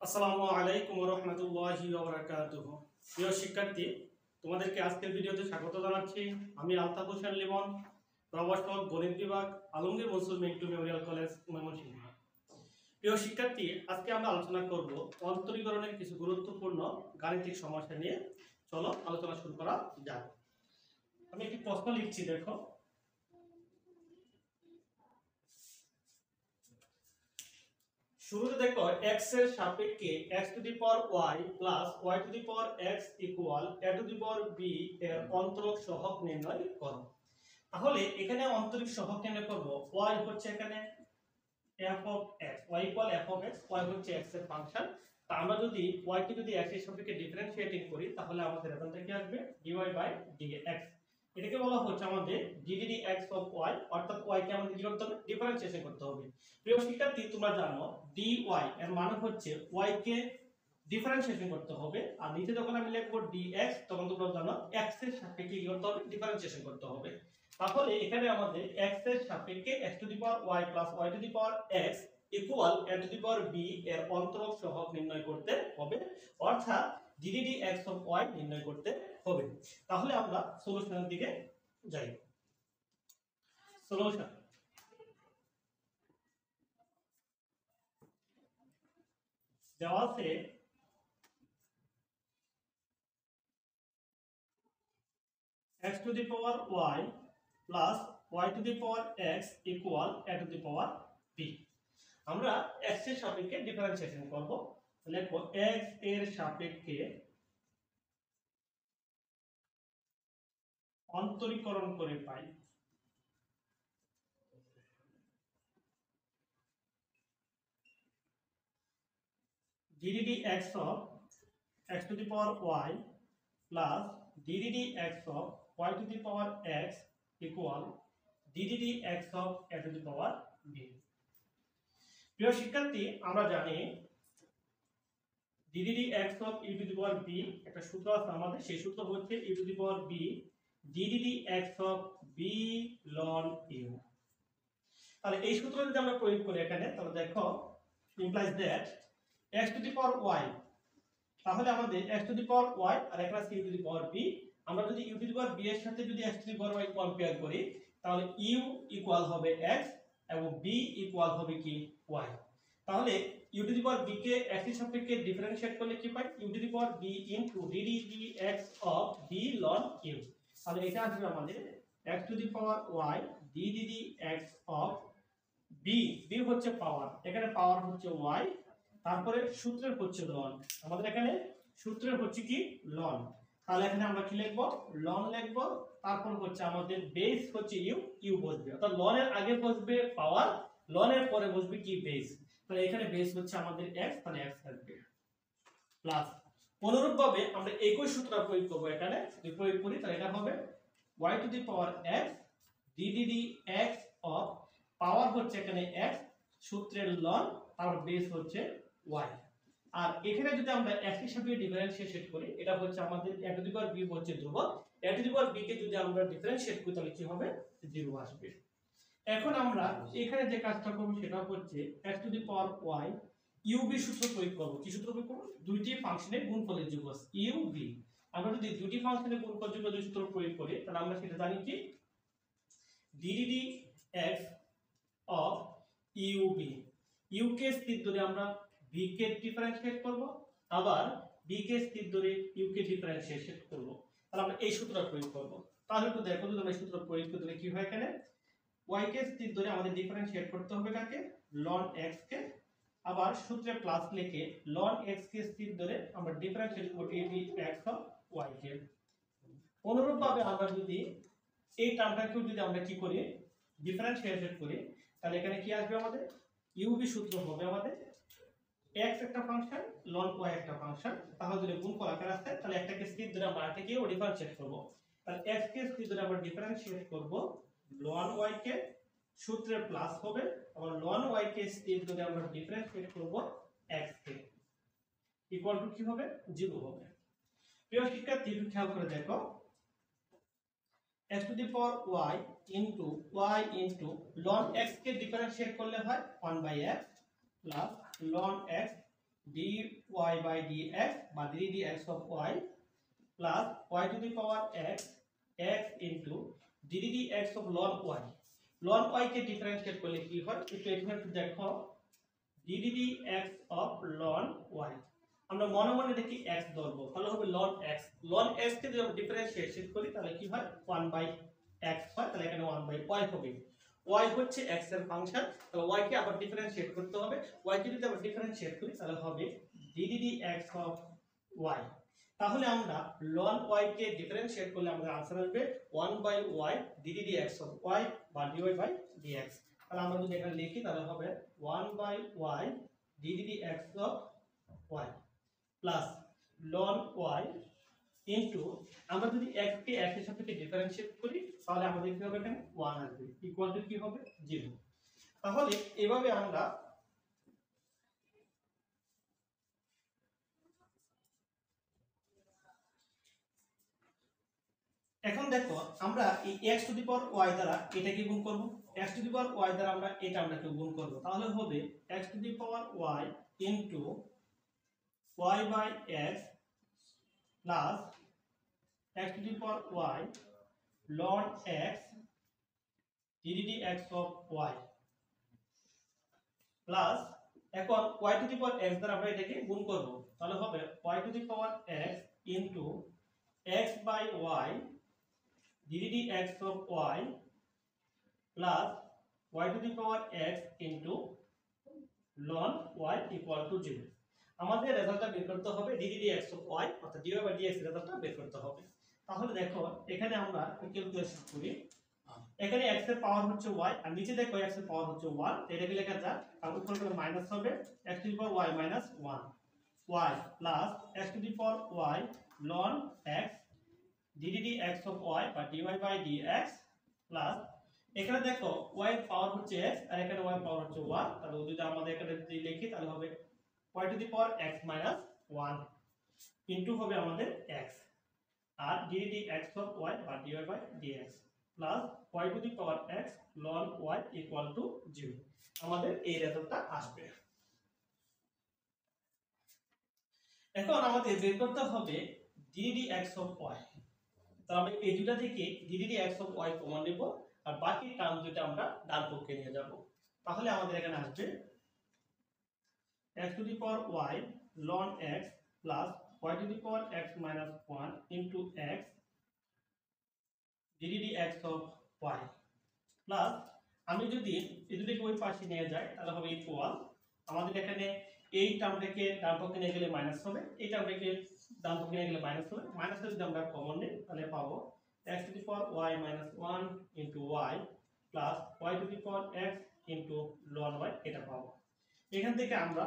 আসসালামু আলাইকুম ওয়া রাহমাতুল্লাহি ওয়া বারাকাতুহু। প্রিয় শিক্ষার্থী, তোমাদেরকে আজকের ভিডিওতে স্বাগত জানাচ্ছি। আমি আলতাফ হোসেন লিমন, প্রভাষক গণিত বিভাগ, আলমগীর মনসুর মিন্টু মেমোরিয়াল কলেজ, ময়মনসিংহ। প্রিয় শিক্ষার্থী, আজকে আমরা আলোচনা করব অন্তরীকরণের কিছু গুরুত্বপূর্ণ গাণিতিক সমস্যা নিয়ে। চলো আলোচনা শুরু করা যাক। আমি একটি প্রশ্ন লিখছি, দেখো। শুরুতে দেখো x এর সাপেক্ষে x two the power y plus y two the power x equal a two the power b এর অন্তরক সহগ নির্ণয় করো। তাহলে এখানে অন্তরিক সহগ নির্ণয় করব। y হচ্ছে এখানে f of x, y equal f of x, y হচ্ছে x এর ফাংশন। তা আমরা যদি y কে যদি x এর সাপেক্ষে ডিফারেন্সিয়েটিং করি তাহলে আমাদের এখান থেকে আসবে dy বাই dx। এটাকে বলা হচ্ছে আমাদের ddx of y, অর্থাৎ y কে আমাদের কি করতে হবে? ডিফারেন্সিয়েশন করতে হবে। প্রিয় শিক্ষার্থী, তোমরা জানো dy এর মানে হচ্ছে y কে ডিফারেন্সিয়েশন করতে হবে, আর নিচে যখন আমি লিখব dx তখন তোমরা জানো x এর সাপেক্ষে কি করতে হবে? ডিফারেন্সিয়েশন করতে হবে। তাহলে এখানে আমাদের x এর সাপেক্ষে x two the power y plus y two the power x equal a two the power b এর অন্তরক সহগ নির্ণয় করতে হবে, অর্থাৎ ddx of y নির্ণয় করতে হবে। তাহলে আমরা সলিউশনের দিকে যাই। সলিউশন, দেওয়া আছে x to the power y plus y to the power x equal a to the power b। আমরা x এর সাপেক্ষে ডিফারেন্সিয়েশন করব। লিখব x এর সাপেক্ষে অন্তরীকরণ করে পাই ddx of x to the power y plus ddx of y to the power x equal ddx of a to the power b। প্রিয় শিক্ষার্থী, আমরা জানি ddx of e to the power b একটা সূত্র আছে আমাদের, সেই সূত্র হচ্ছে e to the power b ddx of b ln u। তাহলে এই সূত্র যদি আমরা প্রয়োগ করি এখানে, তাহলে দেখো implies that x to the power y, তাহলে আমাদের x to the power y আর এখানে আছে u to the power b। আমরা যদি u to the power b এর সাথে যদি x to the power y compare করি তাহলে u ইকুয়াল হবে x এবং b ইকুয়াল হবে কি y। তাহলে u to the power b K x এর সাপেক্ষে ডিফারেন্সিয়েট করলে কি পাই? u to the power b into ddx of b ln u। তাহলে এটা আসবে আমাদের x to the power y ddx of b, b হচ্ছে পাওয়ার, এখানে পাওয়ার হচ্ছে y, তারপরে সূত্রের হচ্ছে লন। আমাদের এখানে সূত্রের হচ্ছে কি লন। তাহলে এখানে আমরা কি লিখব? লন লিখব। তারপর হচ্ছে আমাদের বেস হচ্ছে ইউ, ইউ বসবে, অর্থাৎ লন এর আগে বসবে পাওয়ার, লন এর পরে বসবে কি বেস। তাহলে এখানে বেস হচ্ছে আমাদের x, তাহলে x থাকবে প্লাস অনুরূপভাবে আমরা একই সূত্র প্রয়োগ করব এখানে। যদি প্রয়োগ করি তাহলে এটা হবে y two the power x ddx of power হচ্ছে এখানে x, সূত্রের লন, তার বেস হচ্ছে y। আর এখানে যদি আমরা x এর সাপেক্ষে ডিফারেন্সিয়েট করি, এটা হচ্ছে আমাদের a two the power b হচ্ছে ধ্রুবক, a two the power b কে যদি আমরা ডিফারেন্সিয়েট করি তাহলে কি হবে? 0 আসবে। এখন আমরা এখানে যে কাজটা করব সেটা হচ্ছে x two the power y uv সূত্র প্রয়োগ করব। কি সূত্র প্রয়োগ করব? দুইটি ফাংশনের গুণফলের যোগফল uv। আমরা যদি দুইটি ফাংশনের গুণফল যোগফল সূত্র প্রয়োগ করি তাহলে আমরা সেটা জানি কি ddx of uv, u কে স্থির ধরে আমরা v কে ডিফারেন্সিয়েট করব, আবার v কে স্থির ধরে u কে ডিফারেন্সিয়েট করব। তাহলে আমরা এই সূত্র প্রয়োগ করব। তাহলে একটু দেখো, যদি আমরা এই সূত্র প্রয়োগ করি তাহলে কি হয়? এখানে y কে স্থির ধরে আমাদের ডিফারেন্সিয়েট করতে হবে কাকে? ln x কে, আবার সূত্রে প্লাস লিখে ln x কে স্থির ধরে আমরা ডিফারেন্সিয়েট করব ddx of y কে। অনুরূপভাবে আমরা যদি এই টার্মটাকেও যদি আমরা কি করি? ডিফারেন্সিয়েট করি, তাহলে এখানে কি আসবে? আমাদের uv সূত্র হবে আমাদের x একটা ফাংশন ln y একটা ফাংশন, তাহলে যদি গুণফল আকারে আসে তাহলে একটাকে স্থির ধরে আমরা আরেকটাকেও ডিফারেন্সিয়েট করব। তাহলে x কে স্থির ধরে আমরা ডিফারেন্সিয়েট করব ln y কে, সূত্রে প্লাস হবে, আবার ln y কে স্থির ধরে আমরা ডিফারেন্সিয়েট করব x কে, ইকুয়াল টু কি হবে? 0 হবে। প্রিয় শিক্ষার্থী, একটু খেয়াল করে দেখো, x to the power y into ln x K differentiate করলে হয় 1/x plus ln x dy by dx বা dd dx of y plus y to the power x x into dd dx of ln y ln y K differentiate করলে কি হয় একটু এখানে একটু দেখো dd dx of ln y আমরা মনে মনে দেখি x ধরব তাহলে হবে ln x কে যদি আমরা ডিফারেন্সিয়েট করি তাহলে কি হয় 1 by x হয় তাহলে এখানে 1 by y হবে y হচ্ছে x এর ফাংশন তাহলে y কে আবার ডিফারেন্সিয়েট করতে হবে y কে যদি আমরা ডিফারেন্সিয়েট করি তাহলে হবে dd dx of y তাহলে আমরা ln y কে ডিফারেন্সিয়েট করলে আমাদের आंसर আসবে 1 by y dd dx of y বা dy by dx তাহলে আমরা যদি এখানে লিখি তাহলে হবে 1 by y dd dx of y plus ln y into আমরা যদি x কে x এর সাথে ডিফারেন্সিয়েট করি তাহলে আমাদের কি হবে এখানে 1 আসবে ইকুয়াল টু কি হবে 0 তাহলে এভাবে আমরা এখন দেখো আমরা এই x two the power y দ্বারা এটাকে গুণ করব x two the power y দ্বারা আমরা এটা গুণ করব তাহলে হবে x two the power y into y by x plus x to the power y ln x dd dx of y plus এখন y to the power x দ্বারা আমরা এটাকে গুণ করব তাহলে হবে y to the power x into x by y dd dx of y plus y to the power x into ln y equal to 0 আমাদের রেজাল্টটা বের করতে হবে dd dx of y অর্থাৎ dy by dx এর রেজাল্টটা বের করতে হবে তাহলে দেখো এখানে আমরা ক্যালকুলেশন করি এখানে x এর পাওয়ার হচ্ছে y আর নিচে দেখো x এর পাওয়ার হচ্ছে 1 এটাকে লেখা যাক আর উপরে করে মাইনাস হবে x to the power y minus 1 y plus x to the power y ln x dd dx of y বা dy by dx plus এখানে দেখো y এর পাওয়ার হচ্ছে x আর এখানে y এর পাওয়ার হচ্ছে 1 তাহলে যদি আমাদের এখানে যদি লিখি তাহলে হবে y to the power x minus 1 into হবে আমাদের x R dd dx of y বা dy by dx plus y to the power x ln y equal to 0 আমাদের এই রেজাল্টটা আসবে এখন আমাদের বের করতে হবে dd dx of y তাহলে আমরা এই দুটো থেকে dd dx of y common নেব আর বাকি টার্ম দুটো আমরা ডান পক্ষে নিয়ে যাব তাহলে আমাদের এখানে আসবে x to the power y ln x plus y to the power x minus 1 into x dd dx of y plus আমি যদি এই দুটোকে ওই পাশে নিয়ে যাই তাহলে হবে ইকুয়াল আমাদের এখানে এই টার্মটাকে ডান পক্ষে নিয়ে গেলে মাইনাস হবে এই টার্মটাকে ডান পক্ষে নিয়ে গেলে মাইনাস হবে মাইনাসটা যদি আমরা কমন নিই তাহলে পাবো x to the power y minus 1 into y plus y to the power x into ln y এটা পাবো এখান থেকে আমরা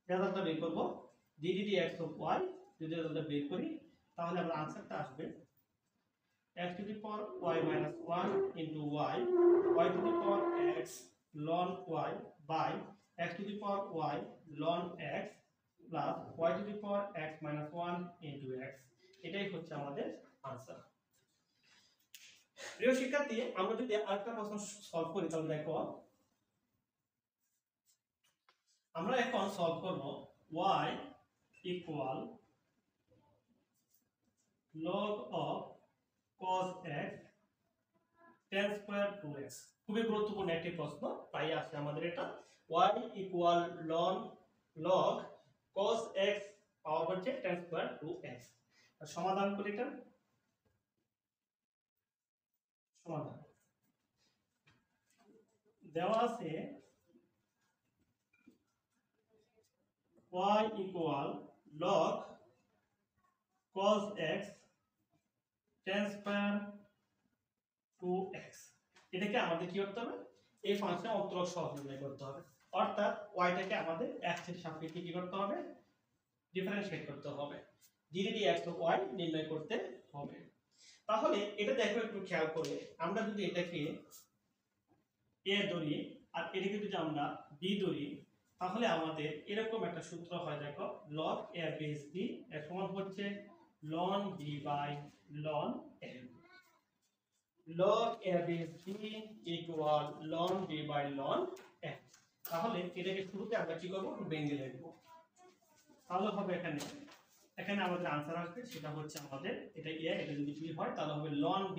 রেজাল্টটা বের করব dd dx of y যদি রেজাল্টটা বের করি তাহলে আমরা आंसरটা আসবে x to the power y minus 1 into y y to the power x ln y by x to the power y ln x plus y to the power x minus 1 into x এটাই হচ্ছে আমাদের answer প্রিয় শিক্ষার্থী আমরা যদি আরেকটা প্রশ্ন solve করি তাহলে দেখো আমরা এখন সলভ করব y equal log of cos x tan square 2x খুবই গুরুত্বপূর্ণ একটি প্রশ্ন প্রায় আসে আমাদের এটা y equal log cos x পাওয়ার হচ্ছে tan square 2x সমাধান করি এটা সমাধান দেওয়া আছে y equal log cos x tan square 2x এটাকে আমাদের কি করতে হবে এই ফাংশনে অন্তরক সহগ নির্ণয় করতে হবে অর্থাৎ y টাকে আমাদের x এর সাপেক্ষে কি করতে হবে ডিফারেন্সিয়েট করতে হবে dd dx of y নির্ণয় করতে হবে তাহলে এটা দেখো একটু খেয়াল করে আমরা যদি এটাকে a ধরি আর এটাকে যদি আমরা b ধরি তাহলে আমাদের এরকম একটা সূত্র হয় দেখো log a base b এর সমান হচ্ছে ln b by ln a log a base b equal ln b by ln a তাহলে এটাকে শুরুতে আমরা কি করব ভেঙে লিখব তাহলে হবে এখানে এখানে আমাদের आंसर আসবে সেটা হচ্ছে আমাদের এটা a এটা যদি b হয় তাহলে হবে ln b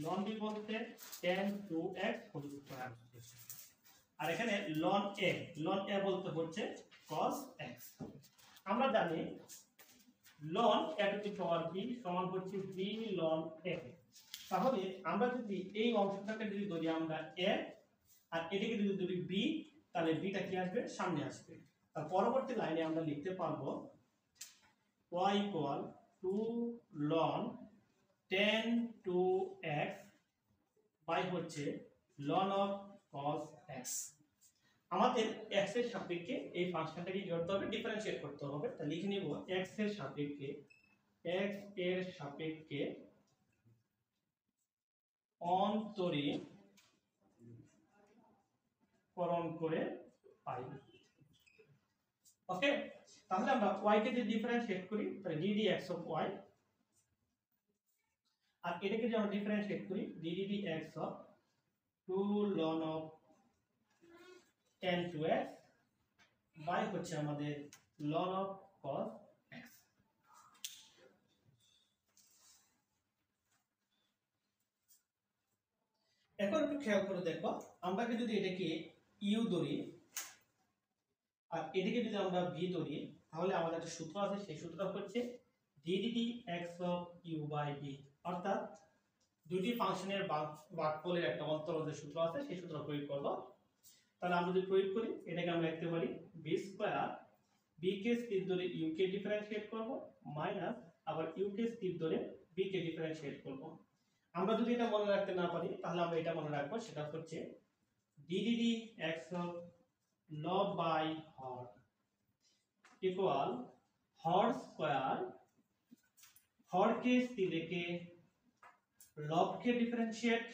ln b বলতে tan 2x হোল স্কয়ার আর এখানে ln a বলতে হচ্ছে cos x আমরা জানি ln a two the power b সমান হচ্ছে b ln a তাহলে আমরা যদি এই অংশটাকে যদি ধরি আমরা a আর এটাকে যদি ধরি b তাহলে b টা কি আসবে সামনে আসবে আর পরবর্তী লাইনে আমরা লিখতে পারবো y equal 2 ln tan 2x by হচ্ছে ln of cos x আমাদের x এর সাপেক্ষে এই ফাংশনটাকে কি করতে হবে ডিফারেন্সিয়েট করতে হবে তাহলে লিখে নিব x এর সাপেক্ষে অন্তরীকরণ করে পাই ওকে তাহলে আমরা y কে যদি ডিফারেন্সিয়েট করি তাহলে ddx of y আর এটাকে যদি আমরা ডিফারেন্সিয়েট করি ddx of 2 ln of tan 2x by হচ্ছে আমাদের ln of cos x এখন একটু খেয়াল করে দেখো আমরা যদি এটাকে u ধরি আর এদিকে যদি আমরা v ধরি তাহলে আমাদের একটা সূত্র আছে সেই সূত্রটা হচ্ছে ddx of u by v অর্থাৎ দুটি ফাংশনের ভাগফলের একটা অন্তরজের সূত্র আছে সেই সূত্র প্রয়োগ করব তাহলে আমরা যদি প্রয়োগ করি এটাকে আমরা লিখতে পারি b স্কয়ার b কে স্থির ধরে u কে ডিফারেন্সিয়েট করব মাইনাস আবার u কে স্থির ধরে b কে ডিফারেন্সিয়েট করব আমরা যদি এটা মনে রাখতে না পারি তাহলে আমরা এটা মনে রাখবো সেটা হচ্ছে ddx of log by hor equal hor square hor के स्थिर के log के डिफरेंशिएट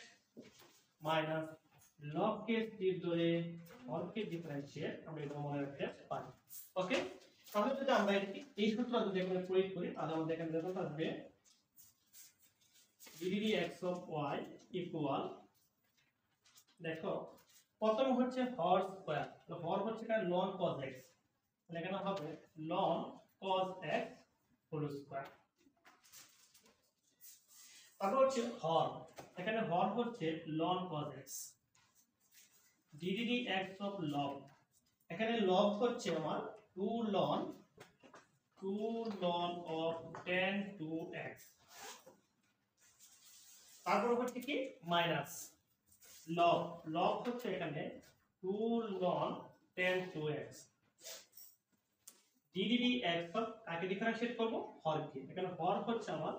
माइनस log के स्थिर ধরে hor के डिफरेंशिएट আমরা এটা মনে রাখতে পারি ওকে তাহলে যদি আমরা এই সূত্র যদি আমরা প্রয়োগ করি তাহলে আমাদের এখানে রেজাল্ট আসবে ddx of y equal দেখো প্রথম হচ্ছে হর স্কয়ার তো হর হচ্ছে কার ln cos x তাহলে এখানে হবে ln cos x whole square তারপর হচ্ছে হর এখানে হর হচ্ছে ln cos x ddx of log এখানে log হচ্ছে আমার 2 ln of tan 2x তারপর হচ্ছে কি মাইনাস log হচ্ছে এখানে 2 ln tan 2x ddx কাকে ডিফারেন্সিয়েট করব হর কে এখানে হর হচ্ছে আমার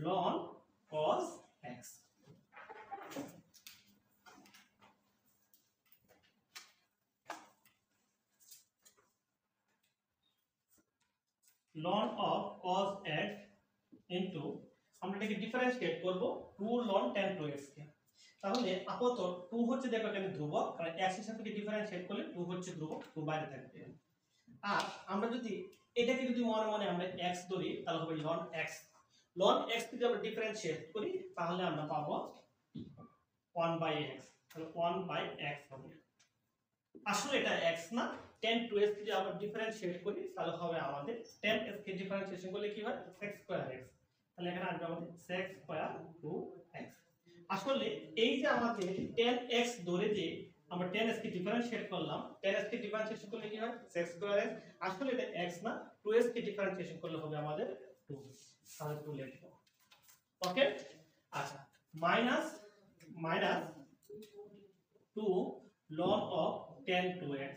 ln cos x ln of cos x into আমরা এটাকে ডিফারেন্সিয়েট করব 2 ln tan 2x কে তাহলে আপাতত 2 হচ্ছে দেখো এখানে ধ্রুবক কারণ x এর সাথে ডিফারেন্সিয়েট করলে 2 হচ্ছে ধ্রুবক 2 বাইরে থাকবে আর আমরা যদি এটাকে যদি মনে মনে আমরা x ধরি তাহলে হবে ln x যদি আমরা ডিফারেন্সিয়েট করি তাহলে আমরা পাবো 1/x তাহলে 1/x হবে আসলে এটা x না tan 2x যদি আমরা ডিফারেন্সিয়েট করি তাহলে হবে আমাদের tan x কে ডিফারেন্সিয়েশন করলে কি হয় sec স্কয়ার x তাহলে এখানে আসবে আমাদের sec স্কয়ার 2x আসলে এই যে আমাদের tan x ধরে যে আমরা tan x কে ডিফারেন্সিয়েট করলাম tan x কে ডিফারেন্সিয়েশন করলে কি হয় sec স্কয়ার x আসলে এটা x না 2x কে ডিফারেন্সিয়েশন করলে হবে আমাদের 2 তাহলে 2 লিখব ওকে আচ্ছা minus 2 ln of tan 2x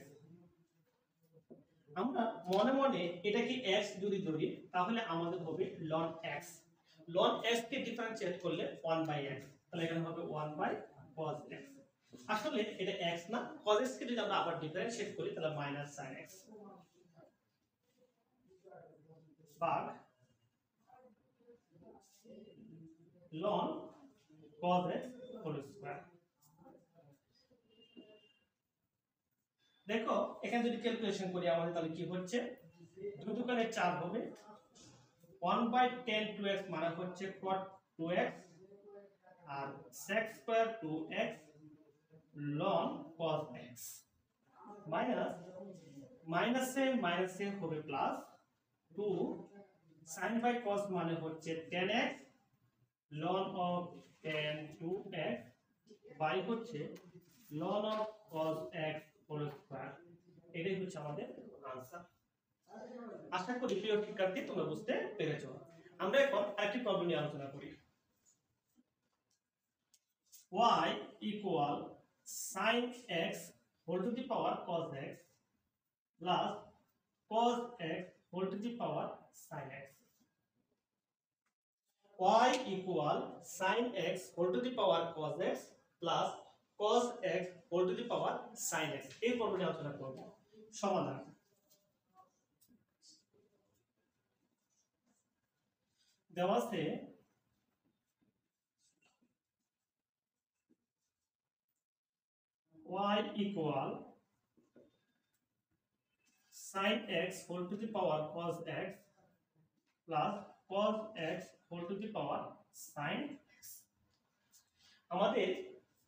আমরা মনে মনে এটা কি x যদি ধরি তাহলে আমাদের হবে ln x কে ডিফারেন্সিয়েট করলে 1/x তাহলে এখানে হবে 1/cos x আসলে এটা x না cos x কে যদি আমরা আবার ডিফারেন্সিয়েট করি তাহলে -sin x ভাগ ln cos x whole square দেখো এখানে যদি ক্যালকুলেশন করি আমাদের তাহলে কি হচ্ছে 2 দোকানে 4 হবে 1/tan 2x মানে হচ্ছে cot 2x আর sec square 2x ln cos x minus মাইনাসে হবে প্লাস 2 sin বাই cos মানে হচ্ছে tan x ln of tan 2x by হচ্ছে ln of cos x whole square. এটাই হচ্ছে আমাদের आंसर। আশা করি প্রিয় শিক্ষার্থী তোমরা বুঝতে পেরেছো। আমরা এখন আরেকটি প্রবলেম নিয়ে আলোচনা করি। y equal sin x whole to the power cos x plus cos x whole to the power sin x। y equal sin x whole to the power cos x plus cos x whole to the power sin x। এই problem নিয়ে আলোচনা করব। সমাধান দেওয়া আছে y equal sin x whole to the power cos x plus cos x whole to the power sin x। আমাদের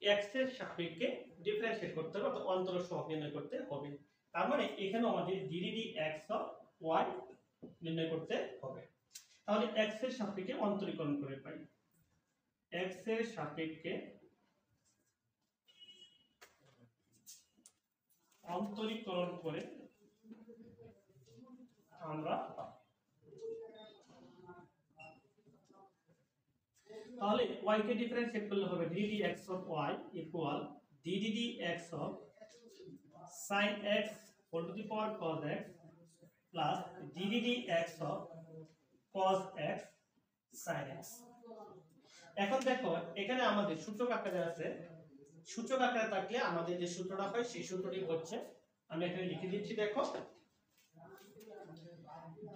x এর সাপেক্ষে ডিফারেন্সিয়েট করতে হবে অর্থাৎ অন্তরক সহগ নির্ণয় করতে হবে। তার মানে এখানে আমাদের ddx of y নির্ণয় করতে হবে। তাহলে x এর সাপেক্ষে অন্তরীকরণ করে পাই। x এর সাপেক্ষে অন্তরীকরণ করে আমরা তাহলে y কে ডিফারেন্সিয়েট করলে হবে ddx of y equal ddx of sin x whole to the power cos x plus ddx of cos x sin x। এখন দেখো এখানে আমাদের সূচক আকারে আছে, সূচক আকারে থাকলে আমাদের যে সূত্রটা হয় সেই সূত্রটি হচ্ছে, আমি এখানে লিখে দিচ্ছি দেখো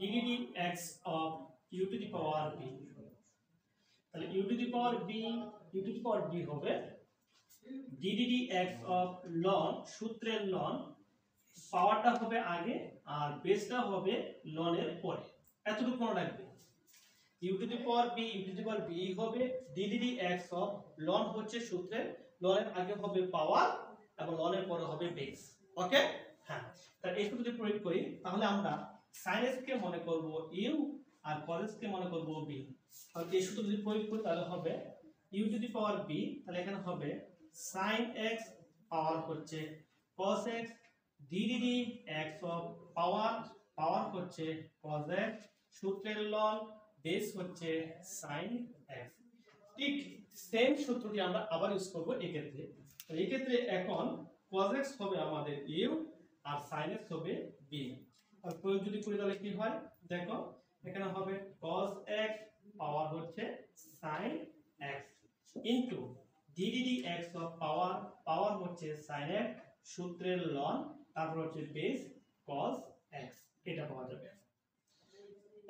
ddx of u to the power b। তাহলে u to the power b হবে ddx of ln সূত্রের ln পাওয়ারটা হবে আগে আর বেসটা হবে ln এর পরে, এতটুকু মনে রাখবে। u to the power b হবে ddx of ln হচ্ছে সূত্রের ln এর আগে হবে পাওয়ার এবং ln এর পরে হবে বেস। ওকে হ্যাঁ, তাহলে এই সূত্রটি প্রয়োগ করি তাহলে আমরা sin x কে মনে করব u আর cos x কে মনে করব b। তাহলে এই সূত্র যদি প্রয়োগ করি তাহলে হবে u to the power b, তাহলে এখানে হবে sin x পাওয়ার হচ্ছে cos x ddx of পাওয়ার হচ্ছে cos x সূত্রের ln বেস হচ্ছে sin x। ঠিক সেম সূত্রটি আমরা আবার ইউজ করব এই ক্ষেত্রে। এই ক্ষেত্রে এখন cos x হবে আমাদের u আর sin x হবে b। আর প্রয়োগ যদি করি তাহলে কি হয় দেখো এখানে হবে cos x পাওয়ার হচ্ছে sin x into ddx of power হচ্ছে sin x সূত্রের ln তারপর হচ্ছে বেস cos x, এটা পাওয়া যাবে।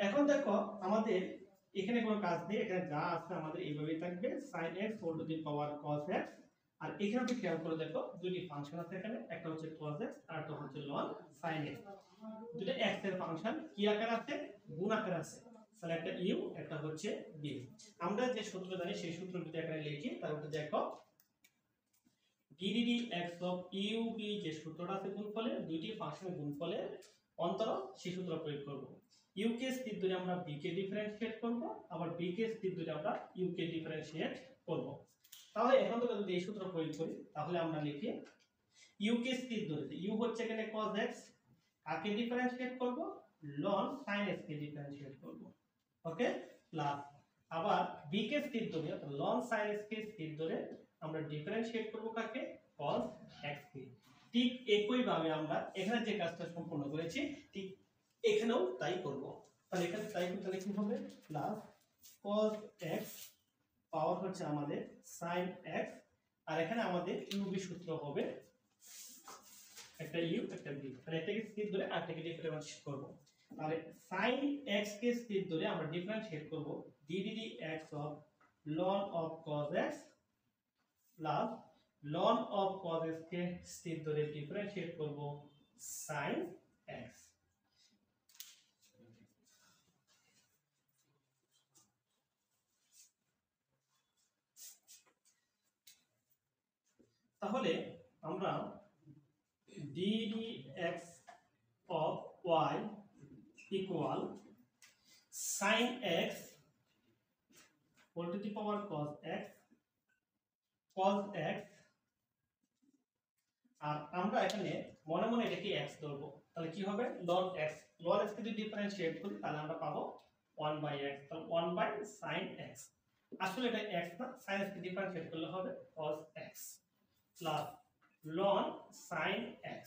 এখন দেখো আমাদের এখানে কোনো কাজ নেই, এখানে যা আছে আমাদের এইভাবেই থাকবে sin x whole to the power cos x। আর এখানে একটু খেয়াল করে দেখো দুটি ফাংশন আছে এখানে, একটা হচ্ছে cos x আর একটা হচ্ছে ln sin x। দুটো x এর ফাংশন কি আকার আছে, গুণ আকার আছে, তাহলে একটা u একটা হচ্ছে b। আমরা যে সূত্র জানি সেই সূত্র যদি এখানে লিখি তাহলে দেখো ddx of u b যে সূত্রটা আছে গুণফলে দুইটি ফাংশনের গুণফলের অন্তরক সেই সূত্র প্রয়োগ করব। u কে স্থির ধরে আমরা b কে ডিফারেন্সিয়েট করব, আবার b কে স্থির ধরে আমরা u কে ডিফারেন্সিয়েট করব। তাহলে এখন থেকে যদি এই সূত্র প্রয়োগ করি তাহলে আমরা লিখি u কে স্থির ধরে u হচ্ছে এখানে cos x, কাকে ডিফারেন্সিয়েট করব ln sin x কে ডিফারেন্সিয়েট করব। ওকে প্লাস আবার b কে স্থির ধরে ln sin x কে স্থির ধরে আমরা ডিফারেন্সিয়েট করব কাকে cos x কে। ঠিক একই ভাবে আমরা এখানে যে কাজটা সম্পূর্ণ করেছি ঠিক এখানেও তাই করব। তাহলে এখানে তাই করতে কি হবে প্লাস cos x পাওয়ার হচ্ছে আমাদের sin x আর এখানে আমাদের u b সূত্র হবে একটা u একটা b, তাহলে এটাকে স্থির ধরে আরেকটাকে ডিফারেন্সিয়েট করব। তাহলে sin x কে স্থির ধরে আমরা ডিফারেন্সিয়েট করব ddx of ln of cos x plus ln of cos x কে স্থির ধরে ডিফারেন্সিয়েট করব sin x। তাহলে আমরা ddx of y equal sin x whole to the power cos x আর আমরা এখানে মনে মনে এটাকে x ধরবো, তাহলে কি হবে ln x কে যদি ডিফারেন্সিয়েট করি তাহলে আমরা পাবো 1/x, তাহলে 1/sin x। আসলে এটা x না, sin x কে ডিফারেন্সিয়েট করলে হবে cos x plus ln sin x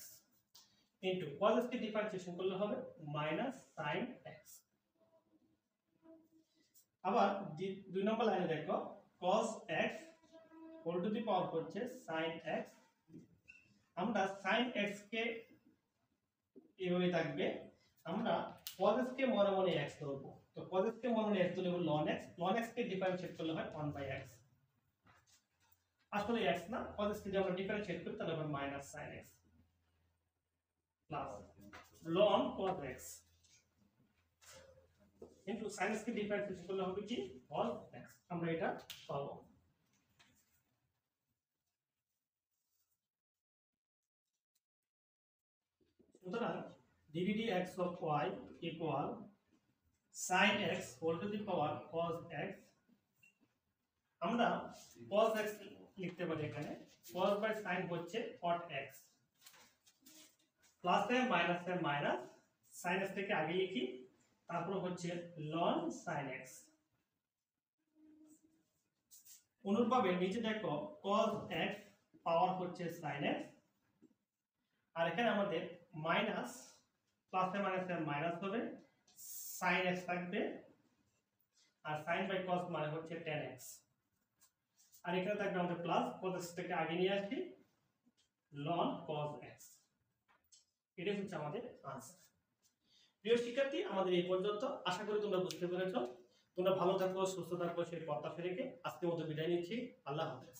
into cos x কে ডিফারেন্সিয়েশন করলে হবে মাইনাস sin x। আবার দুই নম্বর লাইনে দেখো cos x whole to the power হচ্ছে sin x। আমরা sin x কে এইভাবে থাকবে, আমরা cos x কে মনে মনে x ধরবো, তো cos x কে মনে মনে x ধরলে ln x কে ডিফারেন্সিয়েট করলে হয় 1/x। আসলে x না, cos x কে যদি আমরা ডিফারেন্সিয়েট করি তাহলে হবে minus sin x plus ln cos x into sin x কে ডিফারেন্সিয়েট করলে হবে কি cos x। আমরা এটা পাবো। সুতরাং dv dx of y equal sin x whole to the power cos x। আমরা cos x লিখতে পারি, এখানে cos বাই sin হচ্ছে cot x প্লাস এ মাইনাস sin x থেকে আগে লিখি, তারপর হচ্ছে ln sin x। অনুরূপভাবে নিচে দেখো cos x পাওয়ার হচ্ছে sin x, আর এখানে আমাদের মাইনাস প্লাস এ মাইনাস হবে, sin x থাকবে আর sin বাই cos মানে হচ্ছে tan x, আর এখানে থাকবে আমাদের প্লাস cos x থেকে আগে নিয়ে আসি ln cos x। এটা হচ্ছে আমাদের आंसर। প্রিয় শিক্ষার্থী, আমাদের এই পর্যন্ত। আশা করি তোমরা বুঝতে পেরেছো। তোমরা ভালো থাকো, সুস্থ থাকো সেই প্রত্যাশা রেখে আজকের মতো বিদায় নিচ্ছি। আল্লাহ হাফেজ।